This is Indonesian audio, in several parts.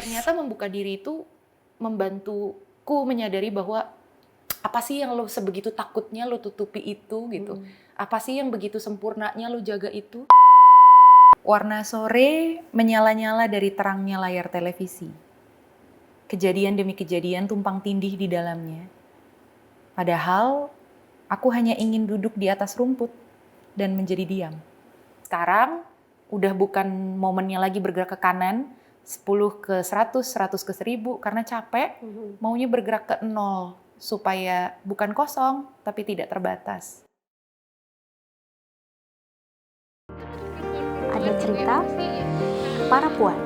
ternyata membuka diri itu membantuku menyadari bahwa apa sih yang lo sebegitu takutnya lo tutupi itu gitu. Apa sih yang begitu sempurnanya lo jaga itu. Warna sore menyala-nyala dari terangnya layar televisi. Kejadian demi kejadian tumpang tindih di dalamnya. Padahal aku hanya ingin duduk di atas rumput dan menjadi diam. Sekarang udah bukan momennya lagi bergerak ke kanan, 10 ke 100, 100 ke 1000 karena capek, maunya bergerak ke 0 supaya bukan kosong tapi tidak terbatas. Ada cerita para puan.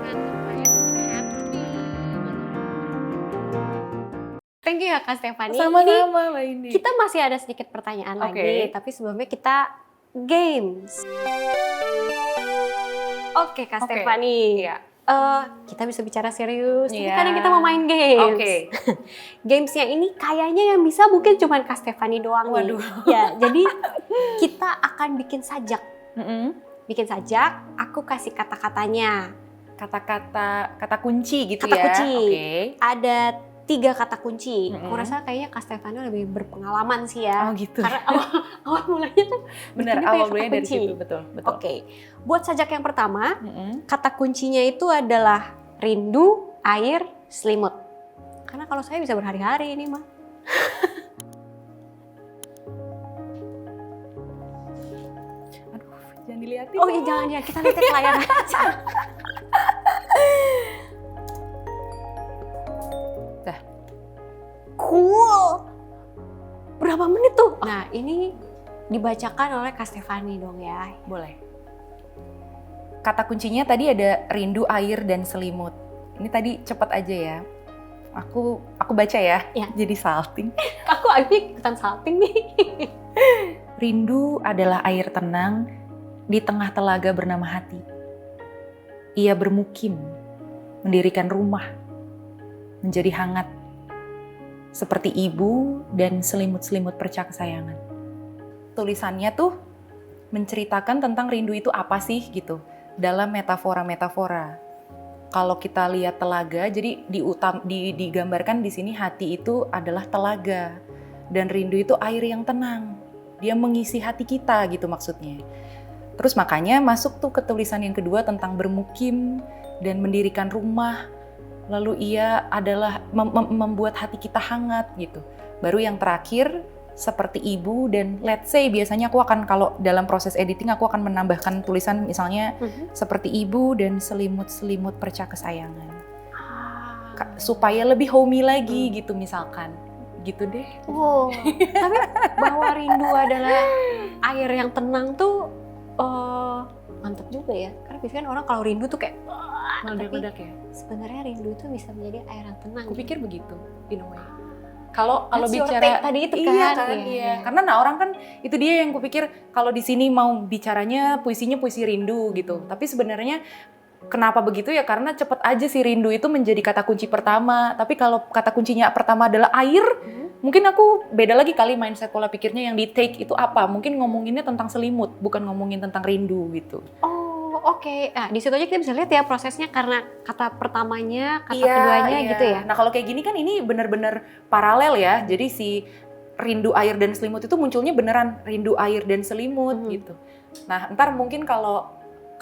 Thank you ya Kak Stefani. Sama-sama Mbak Indi. Kita masih ada sedikit pertanyaan lagi, tapi sebelumnya kita games. Oke Kak Stefani. Iya. Kita bisa bicara serius, tapi kadang kita mau main games. Gamesnya ini kayaknya yang bisa mungkin cuma Kak Stefani doang nih. Ya, jadi kita akan bikin sajak. Bikin sajak, aku kasih kata-katanya. Kata kunci gitu kata ya. Kunci. Ada 3 kata kunci. Aku rasa kayaknya Kak Stefani lebih berpengalaman sih ya. Oh gitu. Karena awal mulanya kan benar, awal mulanya dari situ, betul. Oke. Buat sajak yang pertama, kata kuncinya itu adalah rindu, air, selimut. Karena kalau saya bisa berhari-hari ini mah. Aduh, jangan dilihatin. Oh iya, jangan ya, kita lihat ke layar aja. Dah. Cool. Berapa menit tuh? Nah, ini dibacakan oleh Kak Stefani dong ya. Boleh. Kata kuncinya tadi ada rindu, air, dan selimut. Ini tadi cepat aja ya. Aku baca ya, jadi salting. Aku ikutan salting nih. Rindu adalah air tenang di tengah telaga bernama hati. Ia bermukim, mendirikan rumah, menjadi hangat, seperti ibu dan selimut-selimut perca kesayangan. Tulisannya tuh menceritakan tentang rindu itu apa sih gitu, dalam metafora-metafora. Kalau kita lihat telaga, jadi digambarkan di sini hati itu adalah telaga dan rindu itu air yang tenang. Dia mengisi hati kita gitu maksudnya. Terus makanya masuk tuh ke tulisan yang kedua tentang bermukim dan mendirikan rumah. Lalu ia adalah membuat hati kita hangat gitu. Baru yang terakhir seperti ibu dan let's say biasanya aku akan kalau dalam proses editing aku akan menambahkan tulisan misalnya seperti ibu dan selimut-selimut perca kesayangan. Supaya lebih homey lagi gitu misalkan. Gitu deh. Oh, tapi bahwa rindu adalah air yang tenang tuh mantap juga ya. Karena biasanya orang kalau rindu tuh kayak meledak-ledak ya. Sebenarnya rindu itu bisa menjadi air yang tenang. Aku pikir begitu, in a way. Kalau bicara tadi itu kan, iya. Karena orang kan itu dia yang kupikir kalau di sini mau bicaranya puisinya puisi rindu gitu. Tapi sebenarnya kenapa begitu ya? Karena cepet aja sih rindu itu menjadi kata kunci pertama. Tapi kalau kata kuncinya pertama adalah air, mungkin aku beda lagi kali mindset pola pikirnya yang di take itu apa? Mungkin ngomonginnya tentang selimut, bukan ngomongin tentang rindu gitu. Oke. Nah, di situ aja kita bisa lihat ya prosesnya karena kata pertamanya, kata keduanya gitu ya. Nah, kalau kayak gini kan ini benar-benar paralel ya. Jadi si rindu air dan selimut itu munculnya beneran rindu air dan selimut gitu. Nah, ntar mungkin kalau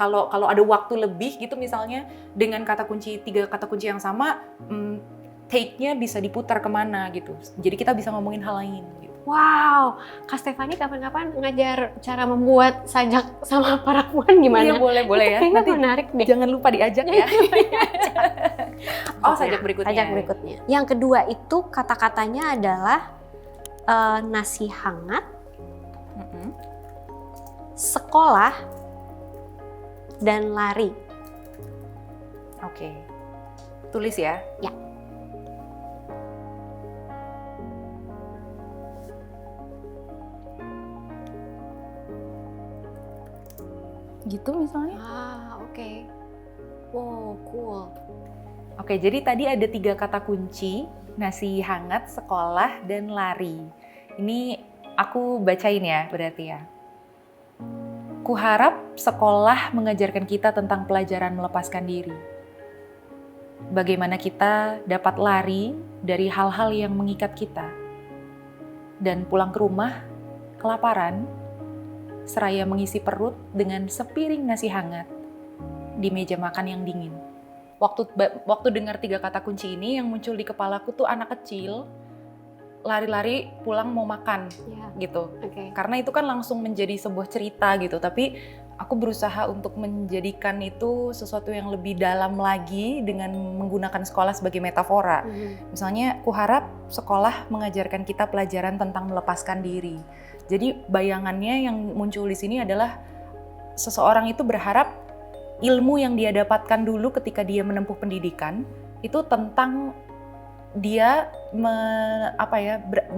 ada waktu lebih gitu misalnya dengan 3 kata kunci yang sama, take-nya bisa diputar kemana gitu. Jadi kita bisa ngomongin hal lain gitu. Wow, Kak Stefani kapan-kapan ngajar cara membuat sajak sama para puan gimana? Iya boleh ya. Kayaknya menarik deh. Jangan lupa diajak ya. Sajak berikutnya. Sajak berikutnya. Yang kedua itu kata-katanya adalah nasi hangat, sekolah, dan lari. Oke. Tulis ya. Ya. Gitu misalnya. Oke. Wow, cool. Oke, jadi tadi ada 3 kata kunci, nasi hangat, sekolah, dan lari. Ini aku bacain ya berarti ya. Kuharap sekolah mengajarkan kita tentang pelajaran melepaskan diri. bagaimana kita dapat lari dari hal-hal yang mengikat kita. Dan pulang ke rumah, kelaparan, seraya mengisi perut dengan sepiring nasi hangat di meja makan yang dingin. Waktu dengar 3 kata kunci ini, yang muncul di kepalaku tuh anak kecil, lari-lari pulang mau makan gitu. Karena itu kan langsung menjadi sebuah cerita gitu, tapi aku berusaha untuk menjadikan itu sesuatu yang lebih dalam lagi dengan menggunakan sekolah sebagai metafora. Misalnya, aku harap sekolah mengajarkan kita pelajaran tentang melepaskan diri. Jadi bayangannya yang muncul di sini adalah seseorang itu berharap ilmu yang dia dapatkan dulu ketika dia menempuh pendidikan itu tentang dia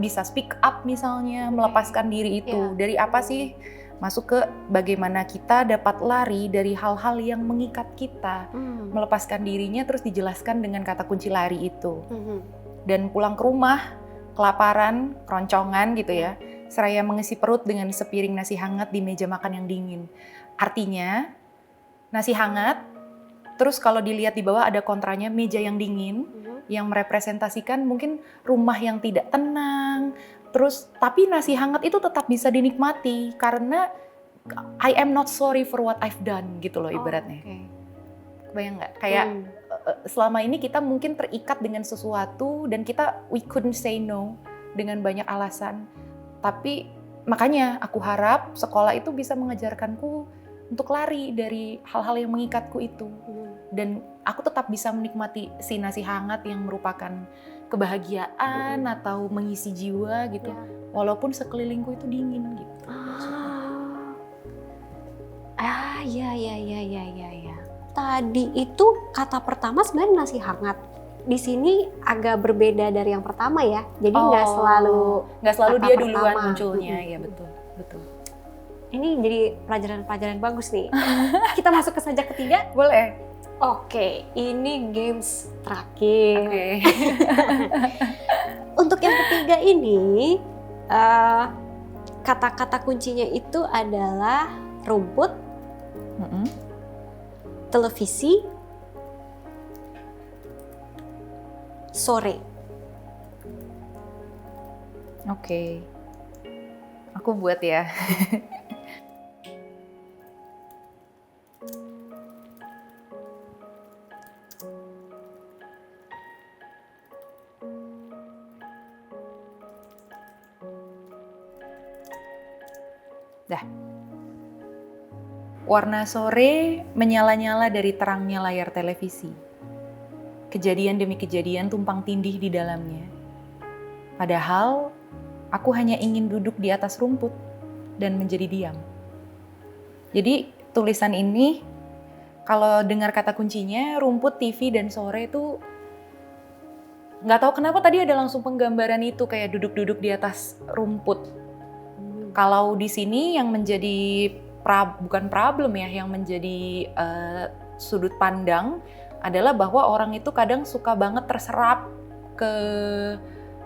bisa speak up misalnya, melepaskan diri itu. Dari apa sih? Masuk ke bagaimana kita dapat lari dari hal-hal yang mengikat kita. Melepaskan dirinya terus dijelaskan dengan kata kunci lari itu. Dan pulang ke rumah, kelaparan, keroncongan gitu ya. Seraya mengisi perut dengan sepiring nasi hangat di meja makan yang dingin. Artinya, nasi hangat, terus kalau dilihat di bawah ada kontranya meja yang dingin, yang merepresentasikan mungkin rumah yang tidak tenang. Terus tapi nasi hangat itu tetap bisa dinikmati karena I am not sorry for what I've done gitu loh ibaratnya. Bayang nggak? Kayak selama ini kita mungkin terikat dengan sesuatu dan we couldn't say no dengan banyak alasan. Tapi makanya aku harap sekolah itu bisa mengajarkanku untuk lari dari hal-hal yang mengikatku itu. Dan aku tetap bisa menikmati si nasi hangat yang merupakan kebahagiaan atau mengisi jiwa gitu. Walaupun sekelilingku itu dingin gitu. Iya. Tadi itu kata pertama sebenarnya nasi hangat. Di sini agak berbeda dari yang pertama ya. Jadi nggak selalu dia duluan munculnya. Ya betul. Ini jadi pelajaran-pelajaran bagus nih. Kita masuk ke sajak ketiga? Boleh. Oke, ini games terakhir. Untuk yang ketiga ini, kata-kata kuncinya itu adalah rumput, televisi, sore. Oke. Aku buat ya. Warna sore menyala-nyala dari terangnya layar televisi. Kejadian demi kejadian tumpang tindih di dalamnya. Padahal, aku hanya ingin duduk di atas rumput dan menjadi diam. Jadi, tulisan ini, kalau dengar kata kuncinya, rumput, TV, dan sore itu nggak tahu kenapa tadi ada langsung penggambaran itu, kayak duduk-duduk di atas rumput. Kalau di sini yang menjadi bukan problem ya, yang menjadi sudut pandang adalah bahwa orang itu kadang suka banget terserap ke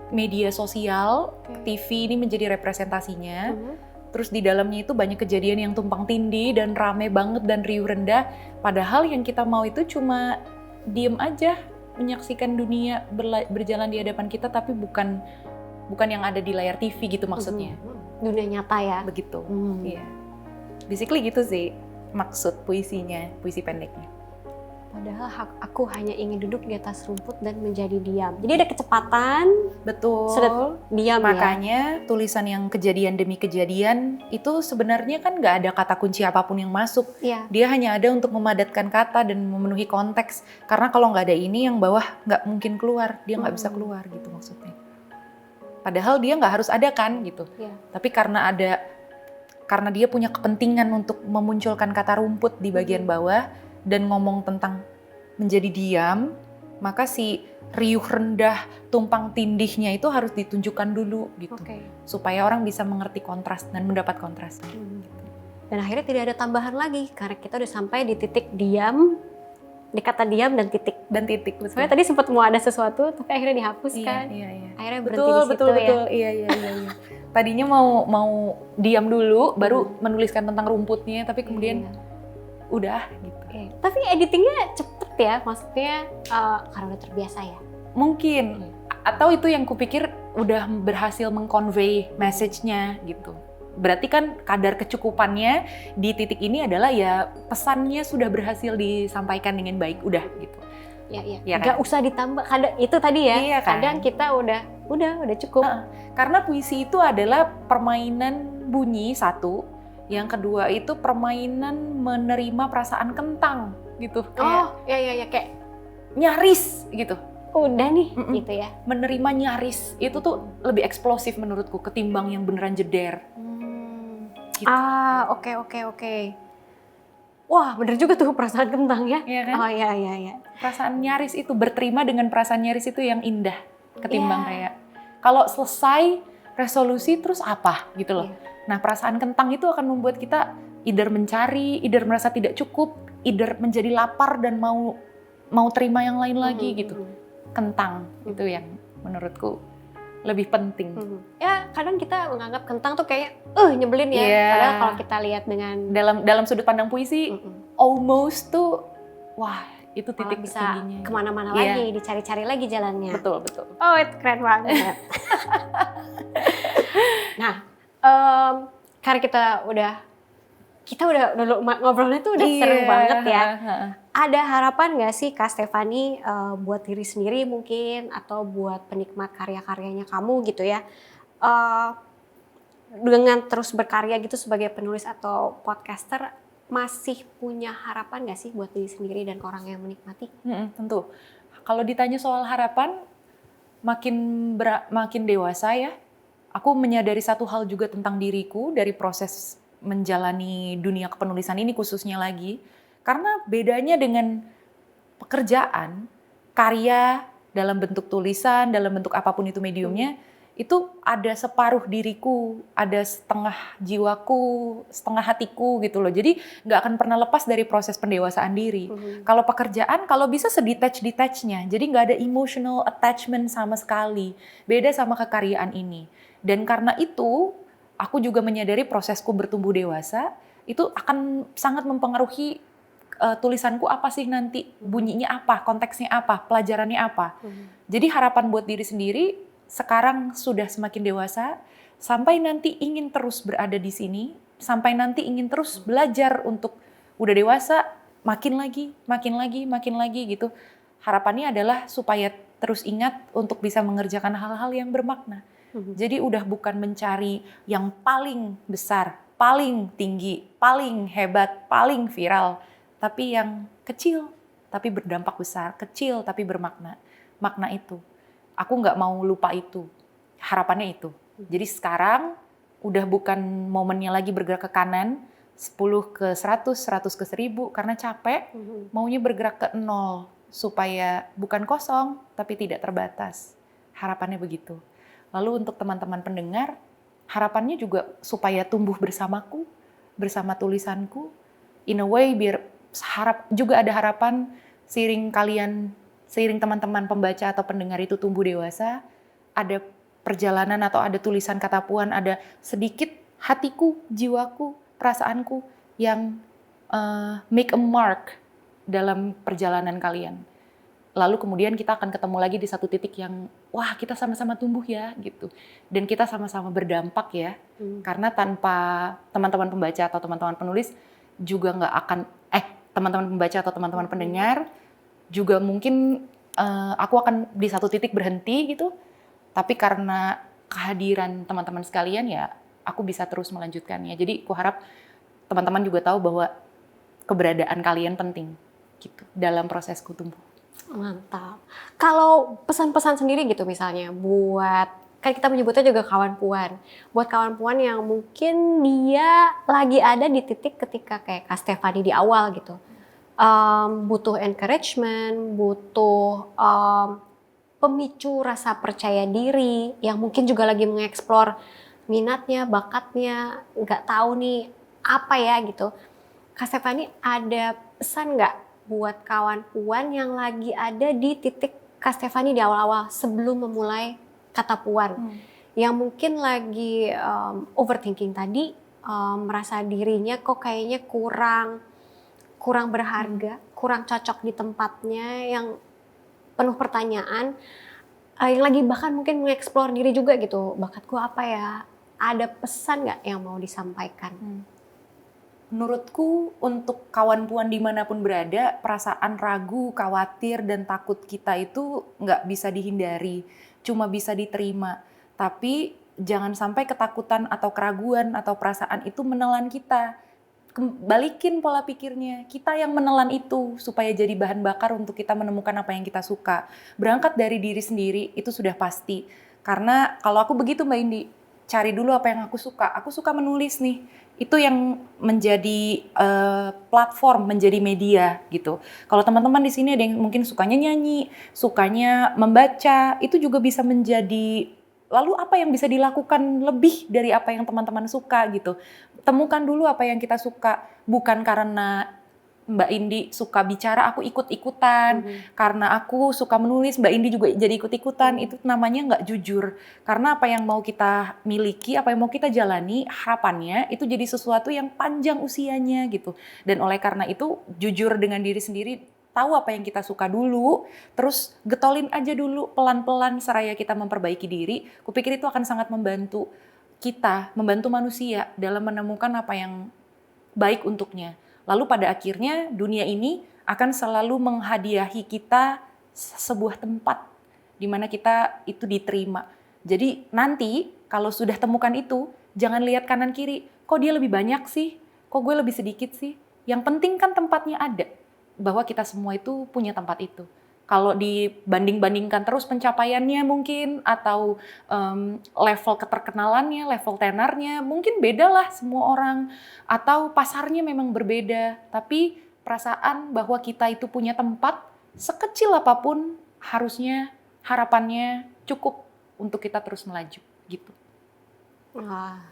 media sosial, TV ini menjadi representasinya. Terus di dalamnya itu banyak kejadian yang tumpang tindih dan rame banget dan riuh rendah. Padahal yang kita mau itu cuma diem aja, menyaksikan dunia berjalan di hadapan kita, tapi bukan yang ada di layar TV gitu maksudnya. Dunia nyata ya? Begitu, iya. Basically gitu sih maksud puisinya, puisi pendeknya. Padahal aku hanya ingin duduk di atas rumput dan menjadi diam. Jadi ada kecepatan. Betul. Diam. Makanya tulisan yang kejadian demi kejadian itu sebenarnya kan nggak ada kata kunci apapun yang masuk. Dia hanya ada untuk memadatkan kata dan memenuhi konteks. Karena kalau nggak ada ini, yang bawah nggak mungkin keluar. Dia nggak bisa keluar gitu maksudnya. Padahal dia nggak harus ada kan gitu. Tapi karena dia punya kepentingan untuk memunculkan kata rumput di bagian bawah dan ngomong tentang menjadi diam, maka si riuh rendah tumpang tindihnya itu harus ditunjukkan dulu gitu. Supaya orang bisa mengerti kontras dan mendapat kontras. Dan akhirnya tidak ada tambahan lagi karena kita udah sampai di titik diam, di kata diam dan titik. Sebenarnya tadi sempat mau ada sesuatu tapi akhirnya dihapuskan. Iya. Akhirnya berhenti di situ ya. Betul. Iya. Tadinya mau diam dulu, baru menuliskan tentang rumputnya, tapi kemudian udah gitu. Oke. Tapi editingnya cepet ya, maksudnya karena udah terbiasa ya? Mungkin. Atau itu yang kupikir udah berhasil meng-convey message-nya gitu. Berarti kan kadar kecukupannya di titik ini adalah ya pesannya sudah berhasil disampaikan dengan baik, udah gitu. Iya. Ya, Nggak kan? usah ditambah, kadang itu tadi ya. Iya, kan? Kadang kita udah cukup. Karena puisi itu adalah permainan bunyi satu, yang kedua itu permainan menerima perasaan kentang gitu. Oh, iya kayak nyaris gitu. Udah nih, gitu ya. Menerima nyaris itu tuh lebih eksplosif menurutku ketimbang yang beneran jeder. Gitu. Oke. Wah, bener juga tuh perasaan kentang ya. Iya kan? Oh iya. Perasaan nyaris itu, berterima dengan perasaan nyaris itu yang indah ketimbang kayak kalau selesai resolusi terus apa gitu loh. Nah, perasaan kentang itu akan membuat kita either mencari, either merasa tidak cukup, either menjadi lapar dan mau terima yang lain lagi gitu. Kentang itu yang menurutku lebih penting. Ya, kadang kita menganggap kentang tuh kayak nyebelin ya. Padahal kalau kita lihat dengan dalam sudut pandang puisi, almost tuh wah, itu titik bisa tingginya. Kemana-mana lagi, dicari-cari lagi jalannya. Betul. Oh, itu keren banget. Nah, karena kita udah ngobrolnya tuh udah seru banget ya. Ada harapan nggak sih Kak Stefany buat diri sendiri mungkin atau buat penikmat karya-karyanya kamu gitu ya, dengan terus berkarya gitu sebagai penulis atau podcaster, masih punya harapan nggak sih buat diri sendiri dan orang yang menikmati? Tentu. Kalau ditanya soal harapan, makin dewasa ya, aku menyadari satu hal juga tentang diriku dari proses menjalani dunia kepenulisan ini khususnya lagi. Karena bedanya dengan pekerjaan, karya dalam bentuk tulisan, dalam bentuk apapun itu mediumnya, itu ada separuh diriku, ada setengah jiwaku, setengah hatiku gitu loh. Jadi nggak akan pernah lepas dari proses pendewasaan diri. Kalau pekerjaan, kalau bisa sedetach-detachnya, jadi nggak ada emotional attachment sama sekali. Beda sama kekaryaan ini. Dan karena itu, aku juga menyadari prosesku bertumbuh dewasa, itu akan sangat mempengaruhi tulisanku apa sih nanti, bunyinya apa, konteksnya apa, pelajarannya apa. Jadi harapan buat diri sendiri, sekarang sudah semakin dewasa, sampai nanti ingin terus berada di sini, sampai nanti ingin terus belajar untuk udah dewasa, makin lagi gitu. Harapannya adalah supaya terus ingat untuk bisa mengerjakan hal-hal yang bermakna. Jadi udah bukan mencari yang paling besar, paling tinggi, paling hebat, paling viral, tapi yang kecil tapi berdampak besar, kecil tapi bermakna. Makna itu. Aku nggak mau lupa itu. Harapannya itu. Jadi sekarang udah bukan momennya lagi bergerak ke kanan, 10 ke 100, 100 ke 1000 karena capek, maunya bergerak ke 0 supaya bukan kosong tapi tidak terbatas. Harapannya begitu. Lalu untuk teman-teman pendengar, harapannya juga supaya tumbuh bersamaku, bersama tulisanku, in a way biar juga ada harapan seiring teman-teman pembaca atau pendengar itu tumbuh dewasa, ada perjalanan atau ada tulisan kata puan, ada sedikit hatiku, jiwaku, perasaanku yang make a mark dalam perjalanan kalian. Lalu kemudian kita akan ketemu lagi di satu titik yang, wah kita sama-sama tumbuh ya gitu. Dan kita sama-sama berdampak ya. Karena tanpa teman-teman pembaca atau teman-teman penulis juga nggak akan, teman-teman pembaca atau teman-teman pendengar juga mungkin aku akan di satu titik berhenti gitu. Tapi karena kehadiran teman-teman sekalian ya, aku bisa terus melanjutkannya. Jadi aku harap teman-teman juga tahu bahwa keberadaan kalian penting gitu dalam prosesku tumbuh. Mantap. Kalau pesan-pesan sendiri gitu misalnya buat, kan kita menyebutnya juga kawan puan. Buat kawan puan yang mungkin dia lagi ada di titik ketika kayak Kak Stefany di awal gitu. Butuh encouragement, butuh pemicu rasa percaya diri, yang mungkin juga lagi mengeksplor minatnya, bakatnya, nggak tahu nih apa ya gitu. Kak Stefany ada pesan nggak buat kawan puan yang lagi ada di titik Kak Stefany di awal-awal sebelum memulai kata puan, yang mungkin lagi overthinking tadi, merasa dirinya kok kayaknya kurang kurang berharga, kurang cocok di tempatnya, yang penuh pertanyaan, yang lagi bahkan mungkin mengeksplor diri juga gitu, bakatku apa ya, ada pesan nggak yang mau disampaikan? Menurutku untuk kawan puan dimanapun berada, perasaan ragu, khawatir, dan takut kita itu nggak bisa dihindari, cuma bisa diterima. Tapi jangan sampai ketakutan atau keraguan atau perasaan itu menelan kita. Balikin pola pikirnya, kita yang menelan itu supaya jadi bahan bakar untuk kita menemukan apa yang kita suka. Berangkat dari diri sendiri itu sudah pasti. Karena kalau aku begitu Mbak Indi, cari dulu apa yang aku suka. Aku suka menulis nih. Itu yang menjadi platform, menjadi media gitu. Kalau teman-teman di sini ada yang mungkin sukanya nyanyi, sukanya membaca, itu juga bisa menjadi, lalu apa yang bisa dilakukan lebih dari apa yang teman-teman suka gitu. Temukan dulu apa yang kita suka, bukan karena Mbak Indi suka bicara, aku ikut-ikutan. Karena aku suka menulis, Mbak Indi juga jadi ikut-ikutan. Itu namanya nggak jujur. Karena apa yang mau kita miliki, apa yang mau kita jalani, harapannya itu jadi sesuatu yang panjang usianya gitu. Dan oleh karena itu, jujur dengan diri sendiri, tahu apa yang kita suka dulu, terus getolin aja dulu pelan-pelan seraya kita memperbaiki diri. Kupikir itu akan sangat membantu kita, membantu manusia dalam menemukan apa yang baik untuknya. Lalu pada akhirnya dunia ini akan selalu menghadiahi kita sebuah tempat di mana kita itu diterima. Jadi nanti kalau sudah temukan itu, jangan lihat kanan kiri. Kok dia lebih banyak sih? Kok gue lebih sedikit sih? Yang penting kan tempatnya ada. Bahwa kita semua itu punya tempat itu. Kalau dibanding-bandingkan terus pencapaiannya mungkin, atau level keterkenalannya, level tenarnya, mungkin beda lah semua orang. Atau pasarnya memang berbeda, tapi perasaan bahwa kita itu punya tempat, sekecil apapun, harusnya harapannya cukup untuk kita terus melaju, gitu. Wah,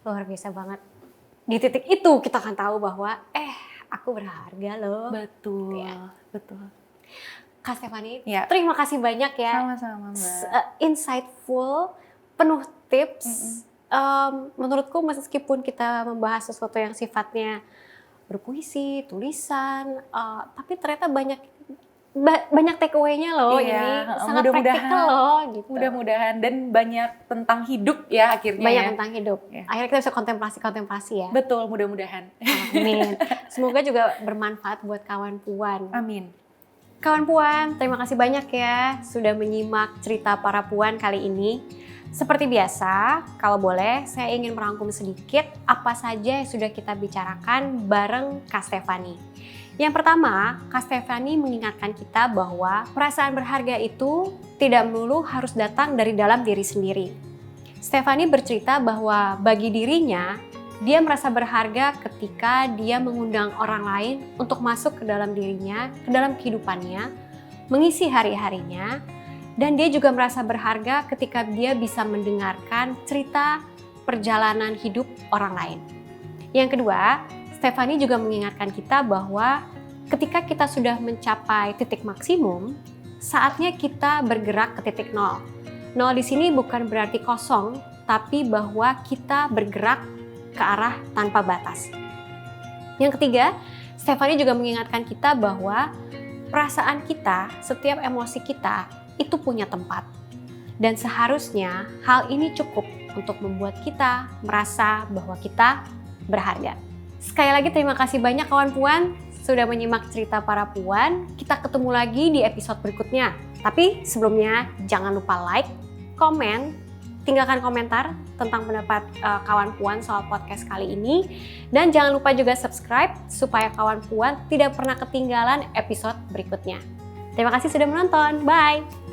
luar biasa banget. Di titik itu kita akan tahu bahwa, aku berharga loh. Betul, ya. Betul. Kak Stefani, Ya. terima kasih banyak ya. Sama-sama Mbak. Insightful, penuh tips. Menurutku meskipun kita membahas sesuatu yang sifatnya berpuisi, tulisan, tapi ternyata banyak take away-nya loh. Iya, ini sangat praktikal loh gitu. Mudah-mudahan, dan banyak tentang hidup ya akhirnya. Banyak ya. tentang hidup. Ya. Akhirnya kita bisa kontemplasi ya. Betul, mudah-mudahan. Amin. Semoga juga bermanfaat buat kawan puan. Amin. Kawan puan, terima kasih banyak ya sudah menyimak cerita para puan kali ini. Seperti biasa, kalau boleh saya ingin merangkum sedikit apa saja yang sudah kita bicarakan bareng Kak Stefani. Yang pertama, Kak Stefani mengingatkan kita bahwa perasaan berharga itu tidak melulu harus datang dari dalam diri sendiri. Stefani bercerita bahwa bagi dirinya, dia merasa berharga ketika dia mengundang orang lain untuk masuk ke dalam dirinya, ke dalam kehidupannya, mengisi hari-harinya, dan dia juga merasa berharga ketika dia bisa mendengarkan cerita perjalanan hidup orang lain. Yang kedua, Stefani juga mengingatkan kita bahwa ketika kita sudah mencapai titik maksimum, saatnya kita bergerak ke titik nol. Nol di sini bukan berarti kosong, tapi bahwa kita bergerak ke arah tanpa batas. Yang ketiga, Stefani juga mengingatkan kita bahwa perasaan kita, setiap emosi kita itu punya tempat. Dan seharusnya hal ini cukup untuk membuat kita merasa bahwa kita berharga. Sekali lagi terima kasih banyak kawan puan sudah menyimak cerita para puan. Kita ketemu lagi di episode berikutnya. Tapi sebelumnya jangan lupa like, komen, tinggalkan komentar tentang pendapat kawan puan soal podcast kali ini. Dan jangan lupa juga subscribe supaya kawan puan tidak pernah ketinggalan episode berikutnya. Terima kasih sudah menonton. Bye!